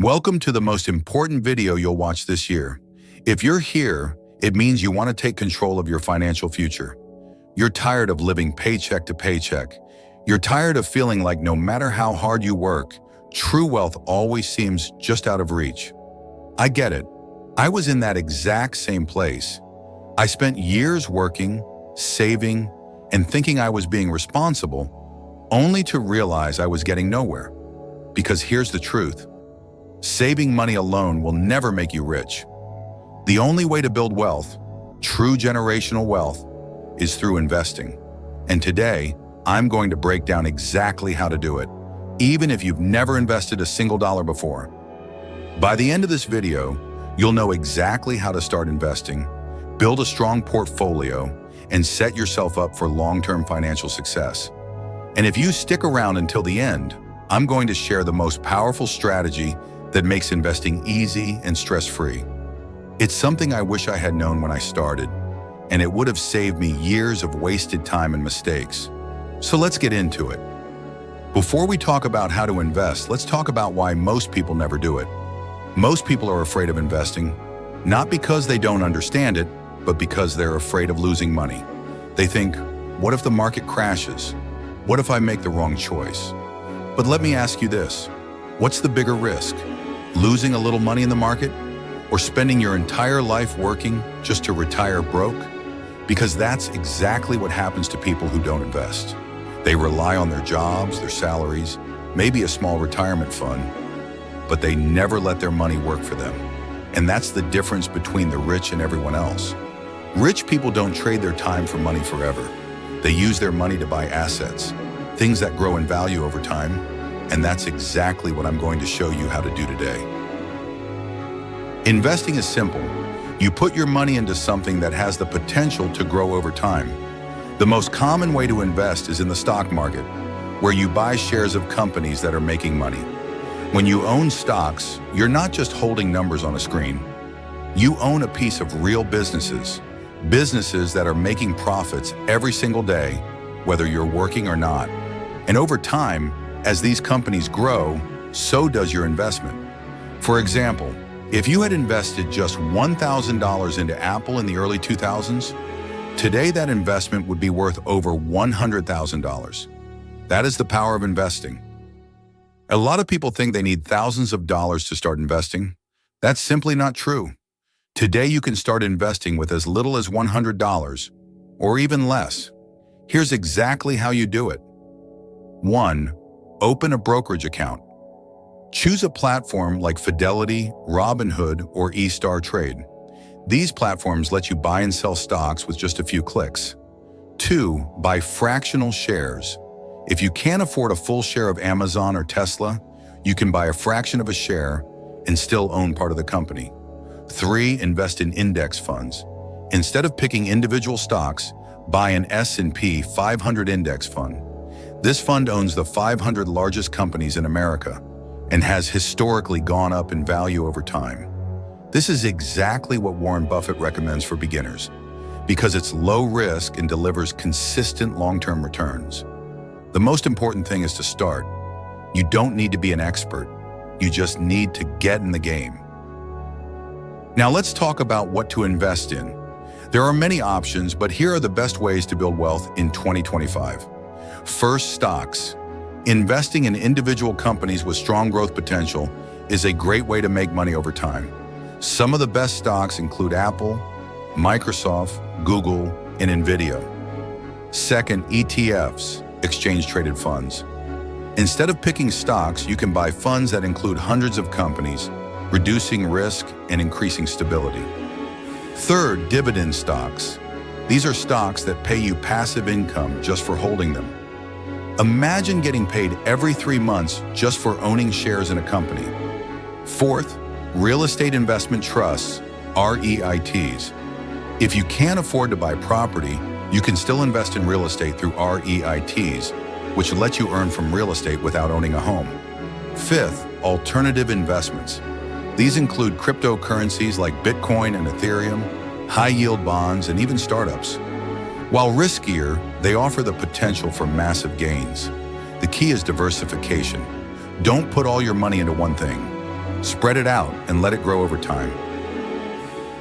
Welcome to the most important video you'll watch this year. If you're here, it means you want to take control of your financial future. You're tired of living paycheck to paycheck. You're tired of feeling like no matter how hard you work, true wealth always seems just out of reach. I get it. I was in that exact same place. I spent years working, saving, and thinking I was being responsible, only to realize I was getting nowhere. Because here's the truth. Saving money alone will never make you rich. The only way to build wealth, true generational wealth, is through investing. And today, I'm going to break down exactly how to do it, even if you've never invested a single dollar before. By the end of this video, you'll know exactly how to start investing, build a strong portfolio, and set yourself up for long-term financial success. And if you stick around until the end, I'm going to share the most powerful strategy that makes investing easy and stress-free. It's something I wish I had known when I started, and it would have saved me years of wasted time and mistakes. So let's get into it. Before we talk about how to invest, let's talk about why most people never do it. Most people are afraid of investing, not because they don't understand it, but because they're afraid of losing money. They think, what if the market crashes? What if I make the wrong choice? But let me ask you this, what's the bigger risk? Losing a little money in the market, or spending your entire life working just to retire broke? Because that's exactly what happens to people who don't invest. They rely on their jobs, their salaries, maybe a small retirement fund, but they never let their money work for them. And that's the difference between the rich and everyone else. Rich people don't trade their time for money forever. They use their money to buy assets, things that grow in value over time, and that's exactly what I'm going to show you how to do today. Investing is simple. You put your money into something that has the potential to grow over time. The most common way to invest is in the stock market, where you buy shares of companies that are making money. When you own stocks, you're not just holding numbers on a screen. You own a piece of real businesses that are making profits every single day, whether you're working or not. And over time, as these companies grow, so does your investment. For example, if you had invested just $1,000 into Apple in the early 2000s, today that investment would be worth over $100,000. That is the power of investing. A lot of people think they need thousands of dollars to start investing. That's simply not true. Today you can start investing with as little as $100, or even less. Here's exactly how you do it. 1. Open a brokerage account. Choose a platform like Fidelity, Robinhood, or eStar Trade. These platforms let you buy and sell stocks with just a few clicks. 2. Buy fractional shares. If you can't afford a full share of Amazon or Tesla, you can buy a fraction of a share and still own part of the company. 3. Invest in index funds. Instead of picking individual stocks, buy an S&P 500 index fund. This fund owns the 500 largest companies in America and has historically gone up in value over time. This is exactly what Warren Buffett recommends for beginners, because it's low risk and delivers consistent long-term returns. The most important thing is to start. You don't need to be an expert. You just need to get in the game. Now let's talk about what to invest in. There are many options, but here are the best ways to build wealth in 2025. First, stocks. Investing in individual companies with strong growth potential is a great way to make money over time. Some of the best stocks include Apple, Microsoft, Google, and Nvidia. Second, ETFs, exchange-traded funds. Instead of picking stocks, you can buy funds that include hundreds of companies, reducing risk and increasing stability. Third, dividend stocks. These are stocks that pay you passive income just for holding them. Imagine getting paid every 3 months just for owning shares in a company. Fourth, real estate investment trusts, REITs. If you can't afford to buy property, you can still invest in real estate through REITs, which let you earn from real estate without owning a home. Fifth, alternative investments. These include cryptocurrencies like Bitcoin and Ethereum, high-yield bonds, and even startups. While riskier, they offer the potential for massive gains. The key is diversification. Don't put all your money into one thing. Spread it out and let it grow over time.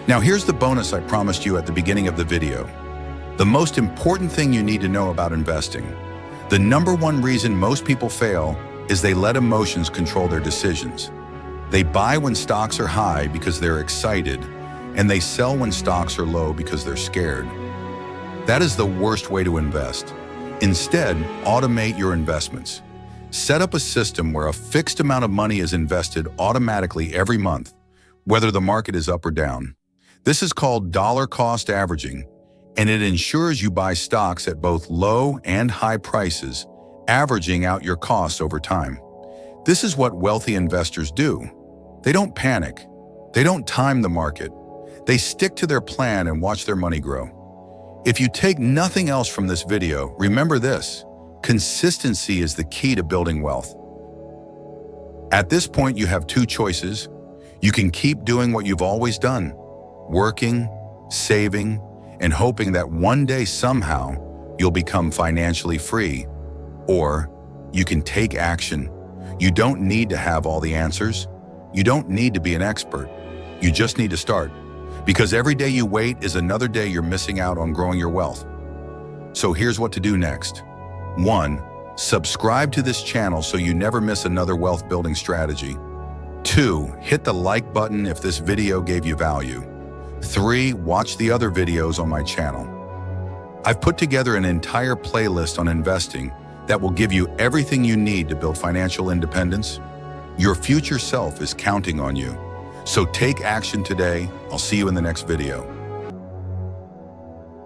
Now here's the bonus I promised you at the beginning of the video. The most important thing you need to know about investing. The number one reason most people fail is they let emotions control their decisions. They buy when stocks are high because they're excited, and they sell when stocks are low because they're scared. That is the worst way to invest. Instead, automate your investments. Set up a system where a fixed amount of money is invested automatically every month, whether the market is up or down. This is called dollar cost averaging, and it ensures you buy stocks at both low and high prices, averaging out your costs over time. This is what wealthy investors do. They don't panic. They don't time the market. They stick to their plan and watch their money grow. If you take nothing else from this video, remember this: consistency is the key to building wealth. At this point, you have two choices. You can keep doing what you've always done, working, saving, and hoping that one day somehow you'll become financially free. Or you can take action. You don't need to have all the answers. You don't need to be an expert. You just need to start. Because every day you wait is another day you're missing out on growing your wealth. So here's what to do next. 1. Subscribe to this channel so you never miss another wealth building strategy. 2. Hit the like button if this video gave you value. 3. Watch the other videos on my channel. I've put together an entire playlist on investing that will give you everything you need to build financial independence. Your future self is counting on you. So take action today. I'll see you in the next video.